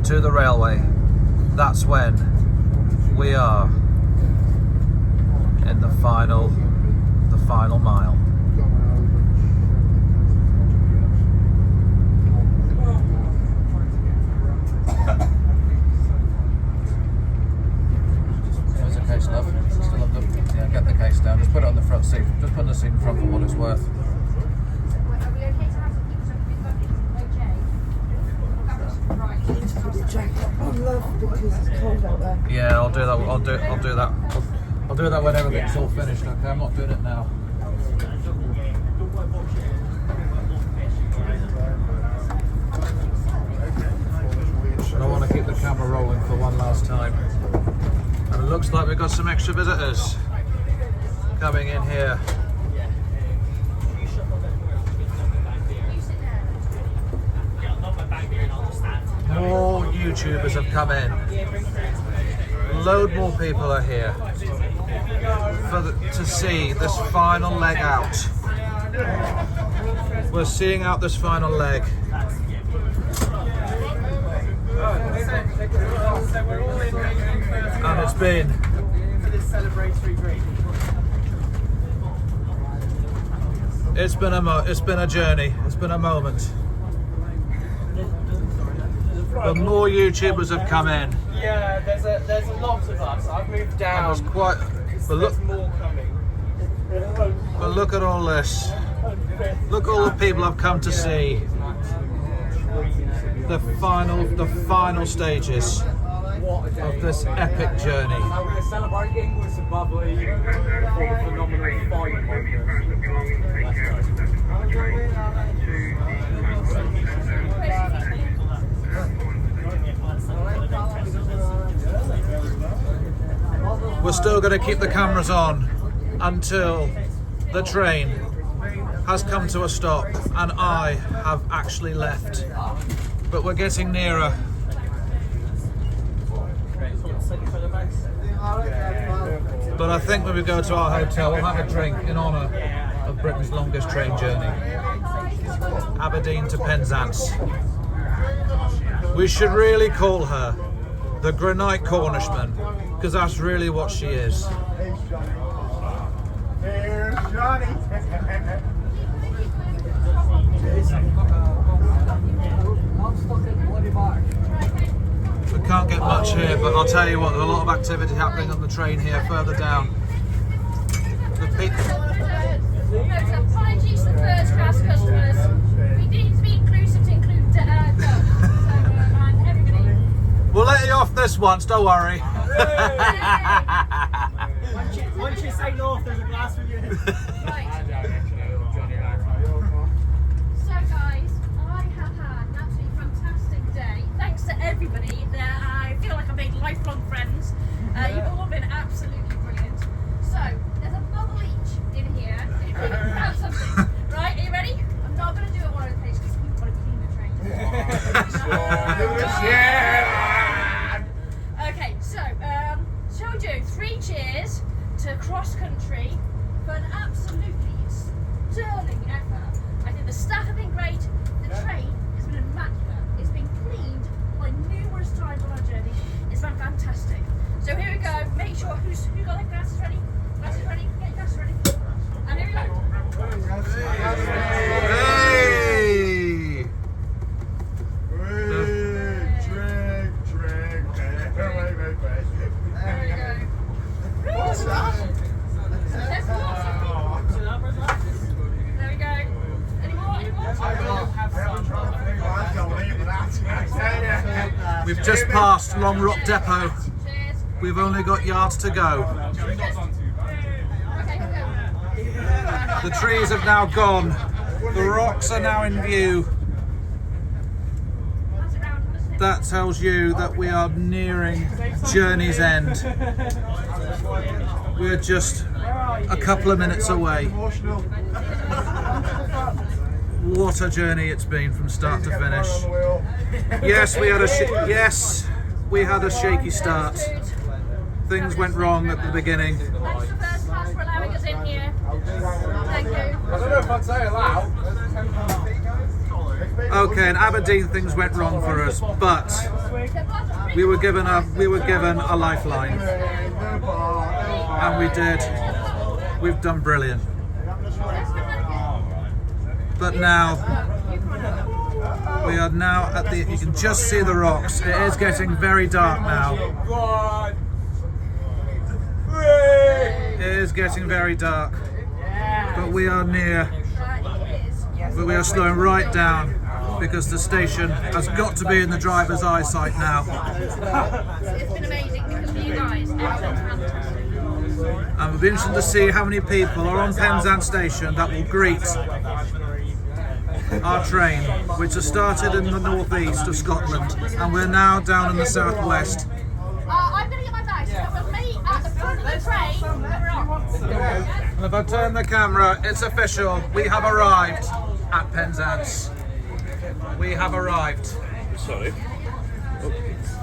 to the railway, that's when we are in the final mile. There's a case, love. Still have them. Yeah, get the case down. Just put it on the front seat. Just put the seat in front for what it's worth. I love because it's cold out there. Yeah, I'll do that. I'll do that when everything's all finished. Okay, I'm not doing it now. I want to keep the camera rolling for one last time. And it looks like we've got some extra visitors coming in here. More YouTubers have come in. Load more people are here to see this final leg out. We're seeing out this final leg. And it's been a journey. It's been a moment. But more YouTubers have come in. Yeah, there's a lot of us. I've moved down. There's quite. But look, There's more coming. but look at all this. Look at all the people I've come to see. the final stages of this epic journey. We're going to celebrate English and bubbly for the phenomenal We're still going to keep the cameras on until the train has come to a stop and I have actually left. But we're getting nearer. But I think when we go to our hotel, we'll have a drink in honour of Britain's longest train journey. Aberdeen to Penzance. We should really call her the Granite Cornishman, because that's really what she is. Here's Johnny. I'm stuck in the bloody back. We can't get much here, but I'll tell you what, there's a lot of activity happening on the train here further down. The Apologies to the first class customers. We need to be inclusive to include dogs. And everybody. We'll let you off this once, don't worry. Once you say north, there's a glass for you. Right. So guys, I have had an absolutely fantastic day. Thanks to everybody. I feel like I've made lifelong friends. You've all been absolutely brilliant. So, there's a bubble each in here. Grab something. Right, are you ready? I'm not going to do it one of the pages because we've got to clean the train. Okay, so, shall we do 3 cheers to cross country for an absolutely sterling effort. I think the staff have been great, the train has been immaculate, it's been cleaned by numerous times on our journey, it's been fantastic. So here we go, make sure who got their glasses ready? Glasses ready, get your glasses ready. And here we go. Hey! Drink. Wait. There we go. What's that? There's lots of people. There we go. Any more? We've just passed Long Rock Depot. Cheers. We've only got yards to go. Okay, go. The trees have now gone. The rocks are now in view. Pass it round. That tells you that we are nearing journey's end. We're just a couple of minutes away. What a journey it's been from start to finish. Yes, we had a shaky start. Things went wrong at the beginning. Thanks to first class for allowing us in here. Thank you. I don't know if I'd say allow. Okay, in Aberdeen things went wrong for us, but we were given a lifeline, and we did. We've done brilliant. But now we are now at the. You can just see the rocks. It is getting very dark now. It is getting very dark, but we are near. But we are slowing right down because the station has got to be in the driver's eyesight now. It's been amazing because of you guys. It's been fantastic. And we'll be interested to see how many people are on Penzance station that will greet our train, which has started in the northeast of Scotland, and we're now down in the southwest. I'm going to get my bags. So we'll meet at the front of the train when we're off. And if I turn the camera, it's official. We have arrived at Penzance. We have arrived. Sorry.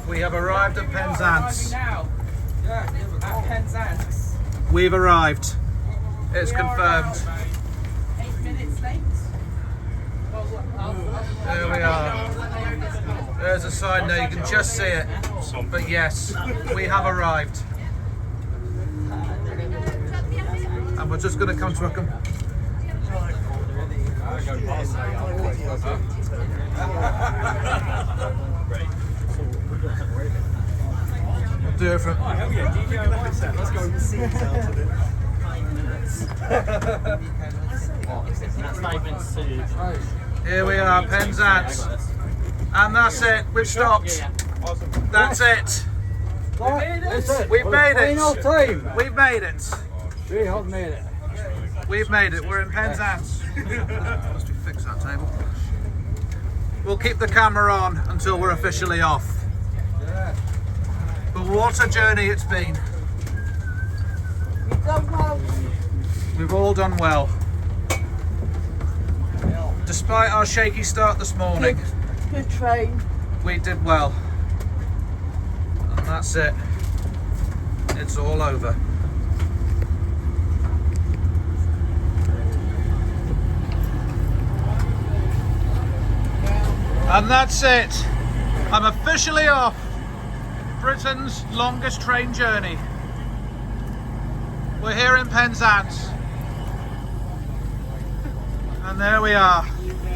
We have arrived at Penzance. Now, at Penzance. We've arrived. It's confirmed. 8 minutes late. There we are. There's a sign there, you can just see it. But yes, we have arrived. And we're just going to come to a... We'll do it from... Let's go and see out of it. Here we are, Penzance. And that's it. We've stopped. That's it. We've made it. Team. We've made it. We have made it. We've made it. We're in Penzance. Must we fix that table? We'll keep the camera on until we're officially off. But what a journey it's been. We've done well. We've all done well. Despite our shaky start this morning, Good train. we did well. And that's it. It's all over. And that's it. I'm officially off Britain's longest train journey. We're here in Penzance. And there we are.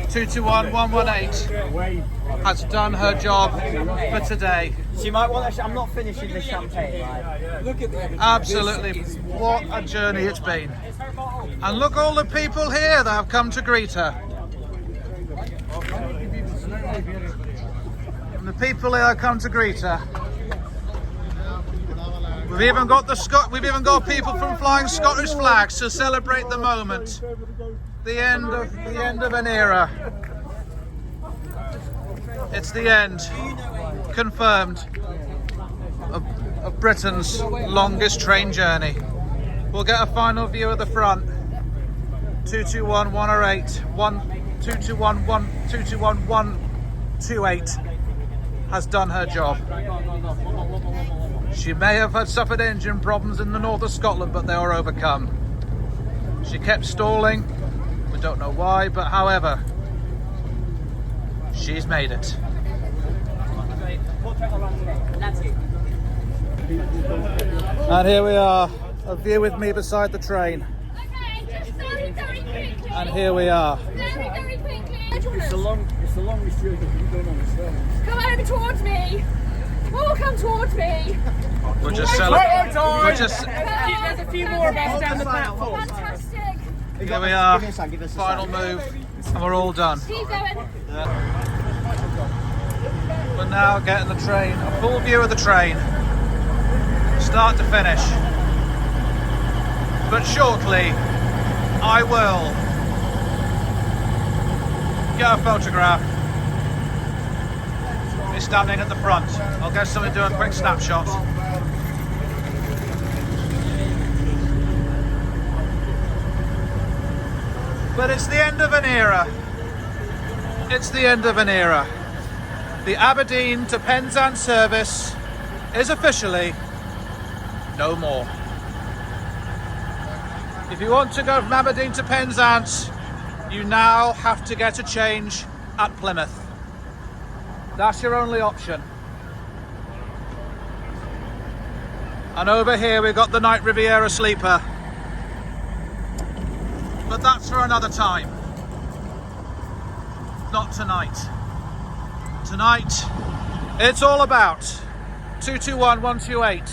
221 118 has done her job for today. She might want to. I'm not finishing the champagne. Right? Look at that. Absolutely. What a journey it's been. And look all the people here that have come to greet her. And the people here have come to greet her. We've even got people from flying Scottish flags to celebrate the moment. The end of an era. It's the end, confirmed, of Britain's longest train journey. We'll get a final view of the front. 221 108 221 128 has done her job. She may have had suffered engine problems in the north of Scotland, but they were overcome. She kept stalling. We don't know why, but however, she's made it. And here we are, a view with me beside the train. Okay, just very, very quickly. And here we are. Very, very quickly. It's the longest journey you've done on the stone. Come over towards me. All come towards me. We're just celebrating. We're just. There's a few more of us down the platform. Fantastic. Here we are. Final move, and we're all done. Keep going. We're now getting the train, a full view of the train, start to finish. But shortly, I will get a photograph. Me standing at the front. I'll get somebody to do a quick snapshot. But it's the end of an era. It's the end of an era. The Aberdeen to Penzance service is officially no more. If you want to go from Aberdeen to Penzance, you now have to get a change at Plymouth. That's your only option. And over here we've got the Night Riviera sleeper. But that's for another time. Not tonight. Tonight, it's all about 221 128.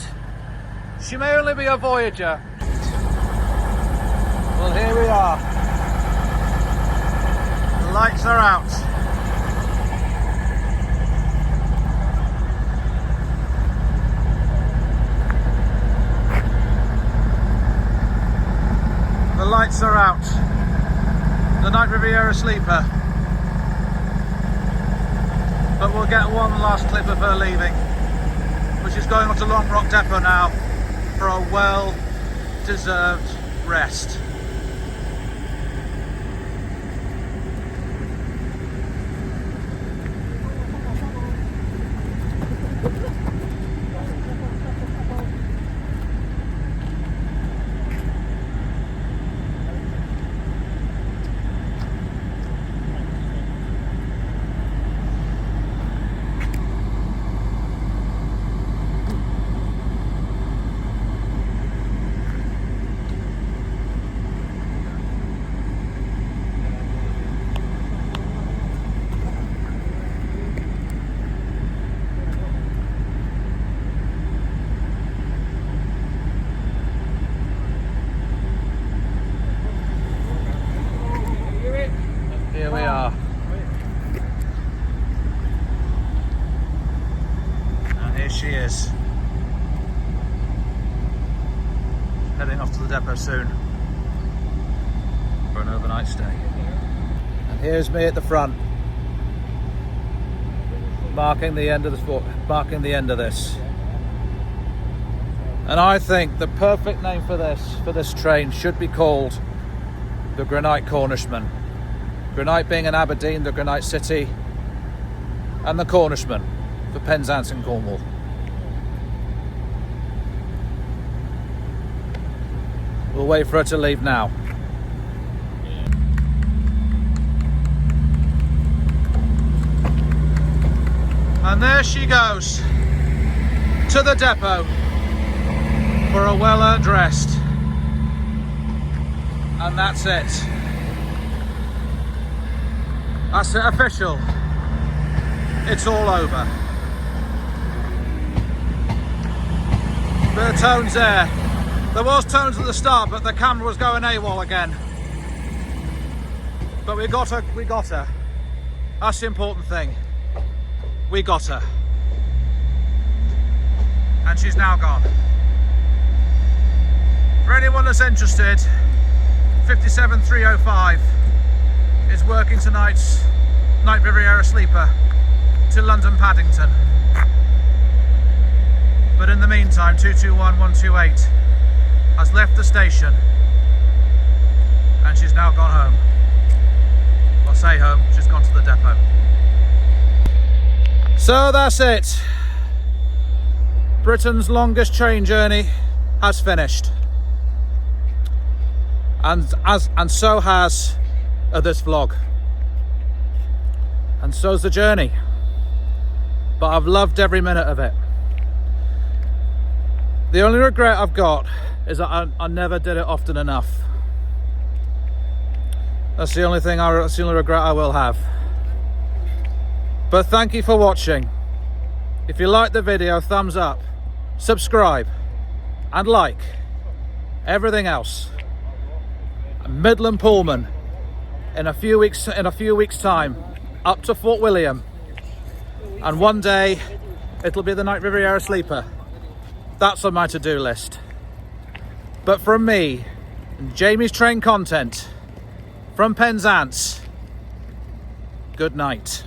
She may only be a Voyager. Well, here we are. The lights are out. The lights are out. The Night Riviera sleeper. But we'll get one last clip of her leaving, which is going on to Long Rock Depot now for a well-deserved rest. is. Heading off to the depot soon for an overnight stay. And here's me at the front, marking the end of this. And I think the perfect name for this train should be called the Granite Cornishman. Granite being in Aberdeen, the Granite City, and the Cornishman for Penzance in Cornwall. We'll wait for her to leave now. And there she goes to the depot for a well-earned rest. And that's it. That's it, official. It's all over. Bit of tones there. There was tones at the start, but the camera was going AWOL again. But we got her. That's the important thing. We got her. And she's now gone. For anyone that's interested, 57305 is working tonight's Night Riviera sleeper to London Paddington. But in the meantime, 221128 has left the station and she's now gone home. I'll say home, she's gone to the depot. So that's it. Britain's longest train journey has finished. And so has this vlog. And so's the journey. But I've loved every minute of it. The only regret I've got is that I never did it often enough. That's the only regret I will have. But thank you for watching. If you liked the video, thumbs up, subscribe, and like. Everything else. Midland Pullman in a few weeks time up to Fort William, and one day it'll be the Night Riviera sleeper. That's on my to-do list. But from me and Jamie's train content from Penzance, good night.